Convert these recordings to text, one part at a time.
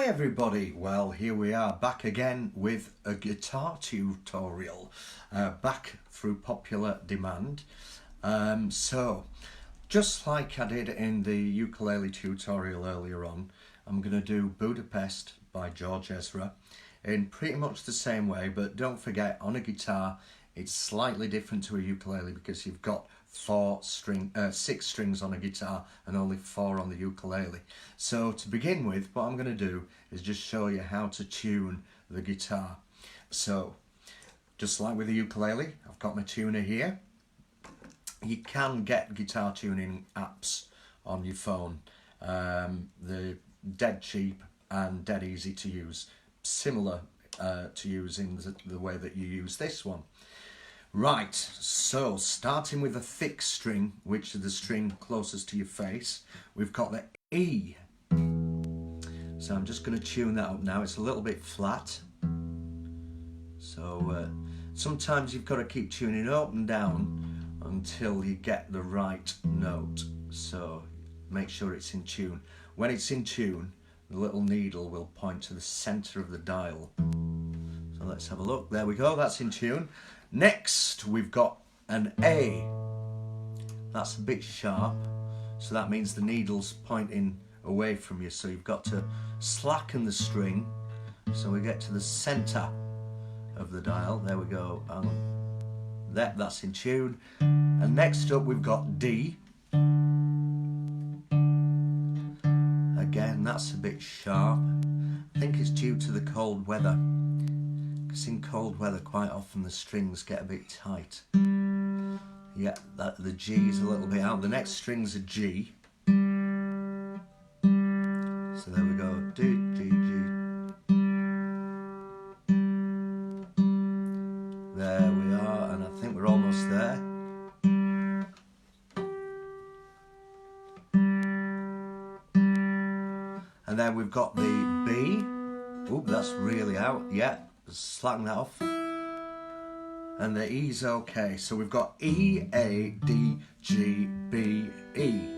Hi everybody, well here we are back again with a guitar tutorial, back through popular demand. So just like I did in the ukulele tutorial earlier on, I'm going to do Budapest by George Ezra in pretty much the same way, but don't forget, on a guitar it's slightly different to a ukulele because you've got 6 strings on a guitar and only 4 on the ukulele. So to begin with, what I'm going to do is just show you how to tune the guitar. So just like with the ukulele, I've got my tuner here. You can get guitar tuning apps on your phone. They're dead cheap and dead easy to use, similar to using the way that you use this one. Right, so starting with the thick string, which is the string closest to your face, we've got the E. So I'm just going to tune that up now. It's a little bit flat. So sometimes you've got to keep tuning up and down until you get the right note. So make sure it's in tune. When it's in tune, the little needle will point to the center of the dial. So let's have a look. There we go, that's in tune. Next, we've got an A. That's a bit sharp, so that means the needle's pointing away from you, so you've got to slacken the string so we get to the center of the dial. There we go. That's in tune. And next up, we've got D. Again, that's a bit sharp. I think it's due to the cold weather. Because in cold weather, quite often the strings get a bit tight. Yeah, the G's a little bit out. The next string's a G. So there we go. D, G, G. There we are, and I think we're almost there. And then we've got the B. Oop, that's really out. Yeah. Slacken that off, and the E's okay. So we've got E, A, D, G, B, E.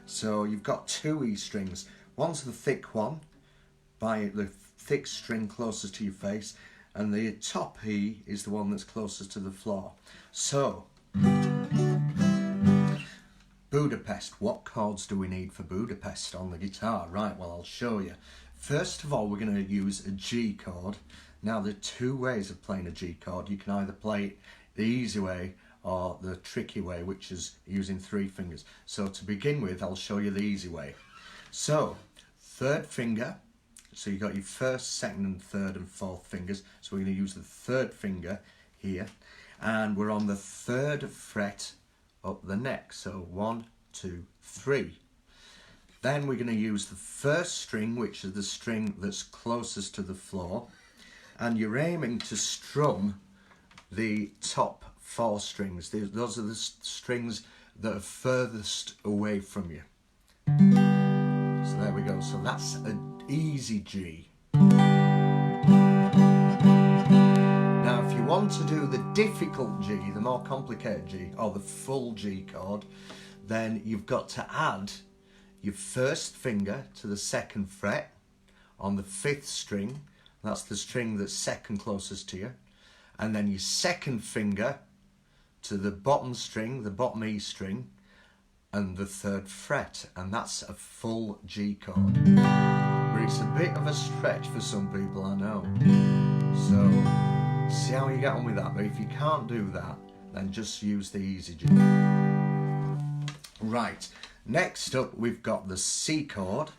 So you've got 2 E strings. One's the thick one, by the thick string closest to your face, and the top E is the one that's closest to the floor. So Budapest, what chords do we need for Budapest on the guitar? Right, well, I'll show you. First of all, we're going to use a G chord. Now, there are 2 ways of playing a G chord. You can either play it the easy way or the tricky way, which is using 3 fingers. So to begin with, I'll show you the easy way. So, 3rd finger. So you've got your 1st, 2nd and 3rd and 4th fingers. So we're going to use the 3rd finger here. And we're on the 3rd fret up the neck. So 1, 2, 3. Then we're going to use the 1st string, which is the string that's closest to the floor. And you're aiming to strum the top 4 strings. Those are the strings that are furthest away from you. So there we go. So that's an easy G. Now, if you want to do the difficult G, the more complicated G, or the full G chord, then you've got to add your 1st finger to the 2nd fret on the 5th string. That's the string that's 2nd closest to you. And then your 2nd finger to the bottom string, the bottom E string, and the 3rd fret. And that's a full G chord. But it's a bit of a stretch for some people, I know. So, see how you get on with that. But if you can't do that, then just use the easy G. Right, next up we've got the C chord.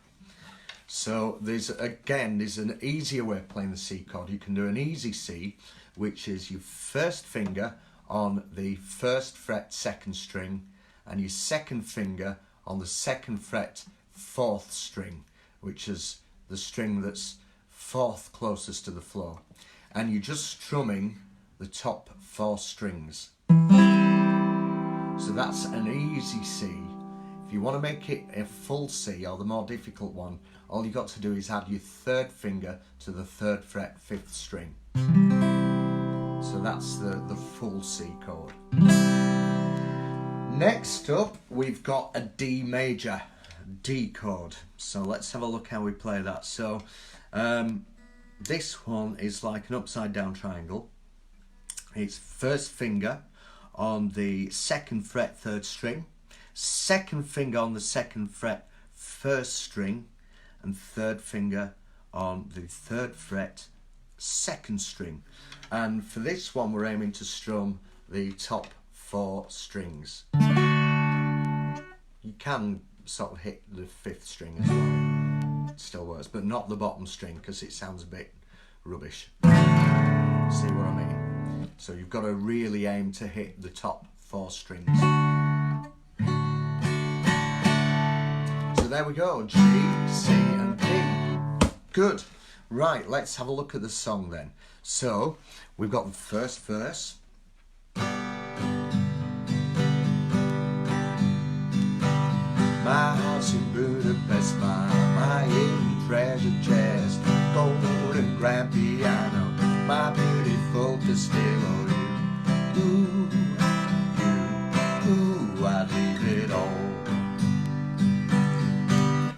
So there's an easier way of playing the C chord. You can do an easy C, which is your 1st finger on the 1st fret 2nd string and your 2nd finger on the 2nd fret 4th string, which is the string that's 4th closest to the floor. And you're just strumming the top 4 strings. So that's an easy C. If you want to make it a full C, or the more difficult one, all you've got to do is add your 3rd finger to the 3rd fret 5th string. So that's the full C chord. Next up, we've got a D major. D chord. So let's have a look how we play that. So this one is like an upside down triangle. It's first finger on the 2nd fret 3rd string, 2nd finger on the 2nd fret 1st string, and 3rd finger on the 3rd fret 2nd string. And for this one we're aiming to strum the top 4 strings. You can sort of hit the 5th string as well, it still works, but not the bottom string because it sounds a bit rubbish. See what I mean? So you've got to really aim to hit the top 4 strings. So there we go, G, C and D. Good. Right, let's have a look at the song then. So we've got the first verse. My house in Budapest, my hidden treasure chest, golden grand piano, my beautiful Castillo. Ooh, I'd leave it all.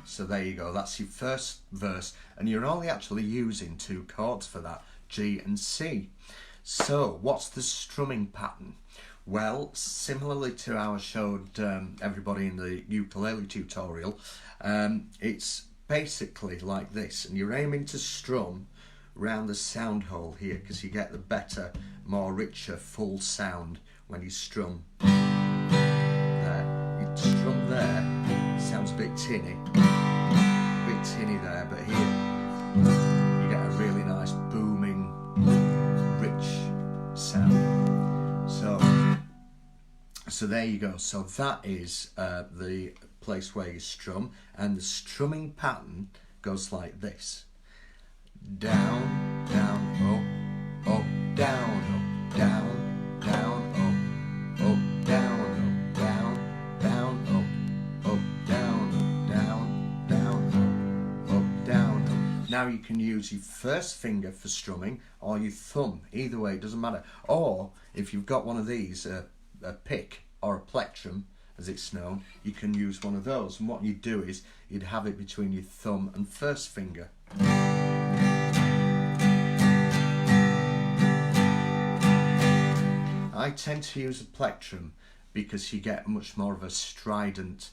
So there you go, that's your first verse, and you're only actually using 2 chords for that, G and C. So what's the strumming pattern? Well, similarly to how I showed everybody in the ukulele tutorial, it's basically like this, and you're aiming to strum round the sound hole here because you get the better, more richer, full sound when you strum there. You strum there, sounds a bit tinny there, but here you get a really nice booming, rich sound. So there you go. So that is the place where you strum, and the strumming pattern goes like this: down, down, up, up, down, up, down, down, up, up, down, up, down, down, up, up, down, down, down, up, down, up. Now you can use your first finger for strumming or your thumb. Either way, it doesn't matter. Or if you've got one of these, a pick or a plectrum as it's known, you can use one of those, and what you'd do is you'd have it between your thumb and first finger. I tend to use a plectrum because you get much more of a strident,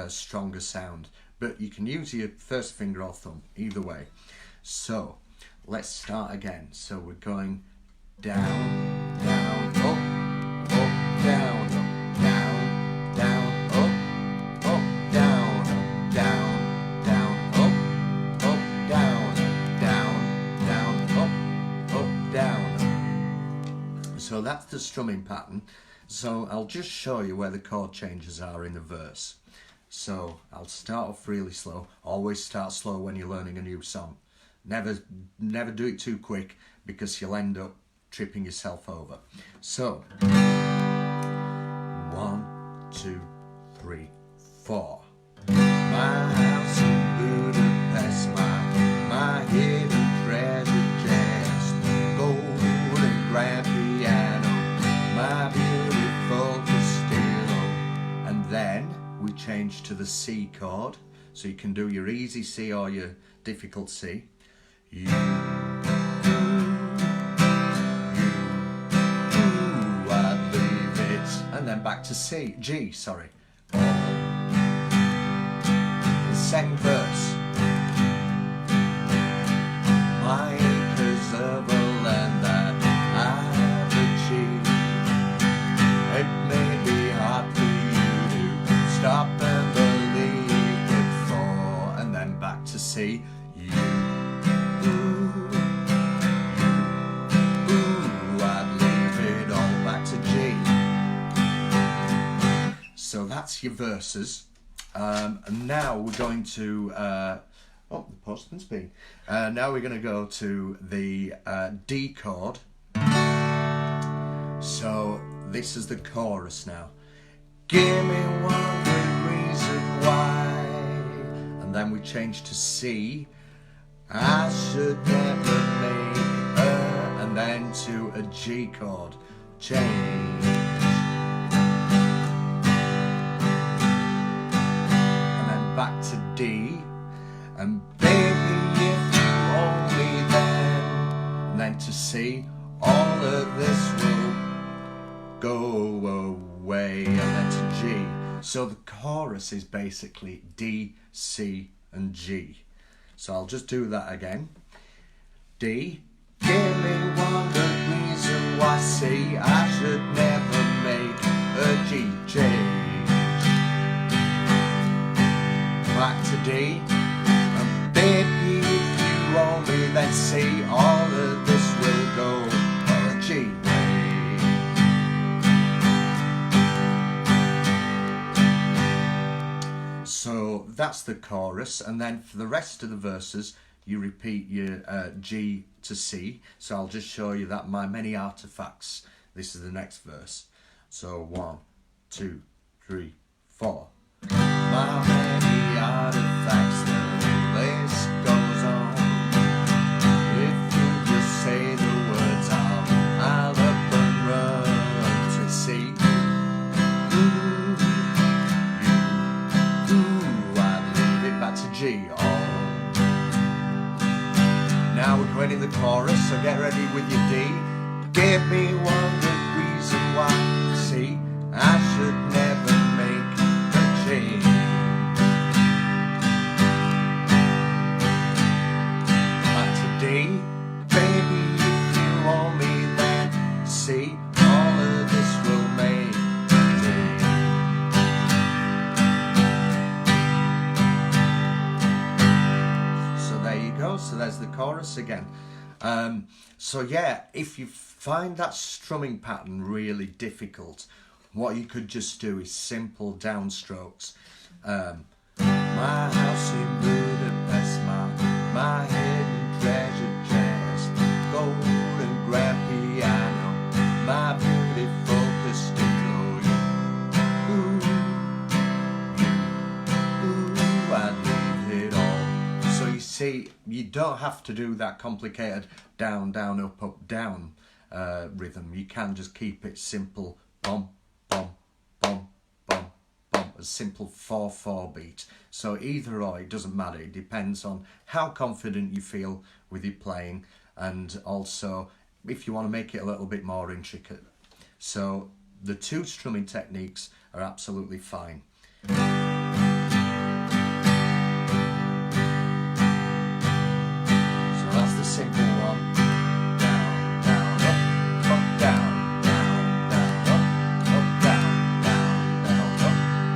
stronger sound, but you can use your first finger or thumb, either way. So let's start again. So we're going down, down, up, down, up, down, down, up, down, up, down, down, up, down, down, down, up, down. So that's the strumming pattern. So I'll just show you where the chord changes are in the verse. So I'll start off really slow. Always start slow when you're learning a new song. Never do it too quick because you'll end up tripping yourself over. So 1, 2, 3, 4. My house in Budapest, my hidden treasure chest, golden grand piano, my beautiful Castillo. And then we change to the C chord, so you can do your easy C or your difficult C. I'd leave it, and then back to G, sorry. The second verse. My acres of land that I've achieved, it may be hard for you to stop and believe it for, and then back to C. So that's your verses, and now we're going to oh, the postman's been. Now we're going to go to the D chord. So this is the chorus now. Give me one good reason why, and then we change to C. I should never make her, and then to a G chord. Change. back to D, and baby if you only then, and then to C, all of this will go away, and then to G. So the chorus is basically D, C and G. So I'll just do that again. D, give me one good reason why C, I should never make a G change. Back to D, and baby if you only then C, all of this will go a G way. So that's the chorus, and then for the rest of the verses you repeat your G to C. So I'll just show you that my many artifacts. This is the next verse. So 1, 2, 3, 4. My many artifacts, the list goes on. If you just say the words, I'll up and run to C. I'd leave it back to G. Now we're going in the chorus, so get ready with your D. Give me one good reason why C, I should never make a change. Back to D, baby if you want me then C, all of this will make a change. So there you go, so there's the chorus again. So yeah, if you find that strumming pattern really difficult, what you could just do is simple downstrokes. My house in Budapest, my hidden treasure chest, golden grand piano, my beautiful castillo. I'd leave it all. So you see, you don't have to do that complicated down, down, up, down rhythm. You can just keep it simple, bum, bum, bum, bum, bum, a simple 4/4 beat. So either or, it doesn't matter. It depends on how confident you feel with your playing, and also if you want to make it a little bit more intricate. So the two strumming techniques are absolutely fine. Simple one, down, down, up, down, down, down, up, down, down,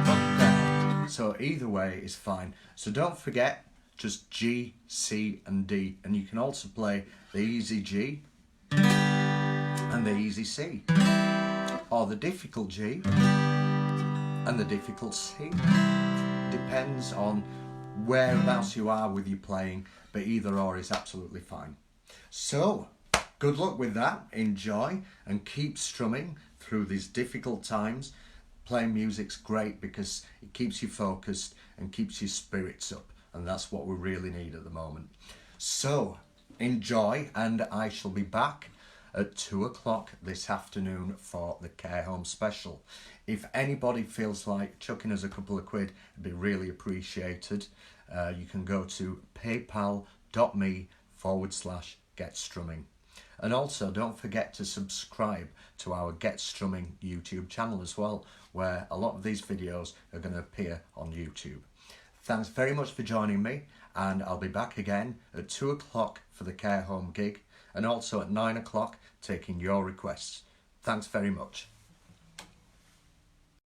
up, down. So either way is fine. So don't forget, just G, C and D, and you can also play the easy G and the easy C, or the difficult G and the difficult C. Depends on whereabouts you are with your playing, but either or is absolutely fine. So good luck with that, enjoy and keep strumming through these difficult times. Playing music's great because it keeps you focused and keeps your spirits up, and that's what we really need at the moment. So enjoy, and I shall be back at 2 o'clock this afternoon for the Care Home special. If anybody feels like chucking us a couple of quid, it'd be really appreciated. You can go to paypal.me/getstrumming. And also don't forget to subscribe to our Get Strumming YouTube channel as well, where a lot of these videos are going to appear on YouTube. Thanks very much for joining me, and I'll be back again at 2 o'clock for the Care Home gig, and also at 9 o'clock taking your requests. Thanks very much.